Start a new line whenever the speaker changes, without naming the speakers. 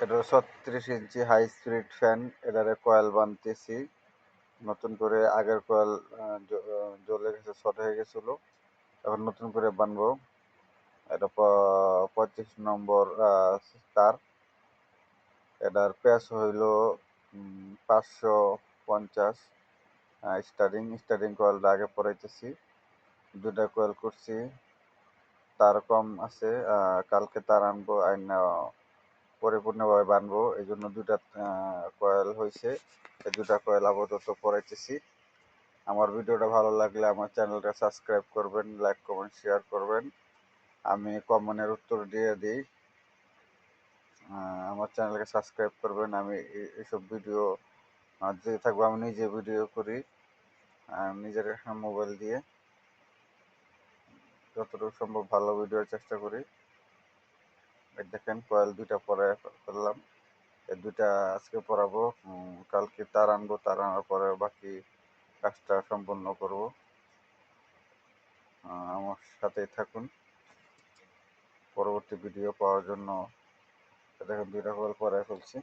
এটা 36 ইঞ্চি high speed fan. এটারে coil বানতেছি নতুন করে। আগের কয়েল জ্বলে গেছে, শর্ট হয়ে গেছিল। এখন নতুন করে বানবো। এটা 35 নম্বর তার। এটার প্যাচ হইল 550। স্টার্টিং কয়েলটা আগে পরাইতেছি। দুটা কয়েল করছি, তার কম আছে। কালকে তার আনবো, আইনা পরিপূর্ণভাবে বানবো। এই জন্য দুটা কয়েল হয়েছে। এই দুটা কয়েল আপাতত পরাইতেছি। আমার ভিডিওটা ভালো লাগলে আমার চ্যানেলটা সাবস্ক্রাইব করবেন, লাইক কমেন্ট শেয়ার করবেন। আমি কমেন্টের উত্তর দিয়ে দিই। আমার চ্যানেলকে সাবস্ক্রাইব করবেন। আমি এইসব ভিডিও যে থাকবো, আমি নিজে ভিডিও করি নিজের মোবাইল দিয়ে। যতটুকু সম্ভব ভালো ভিডিওর চেষ্টা করি। এই দেখেন কয়েল দুইটা পরে ফেললাম। এই দুইটা আজকে পরাবো। কালকে তার আনবো, তার আনার পরে বাকি কাজটা সম্পন্ন করব। আমার সাথেই থাকুন পরবর্তী ভিডিও পাওয়ার জন্য। দেখেন দুইটা কয়েল পরে ফেলছি।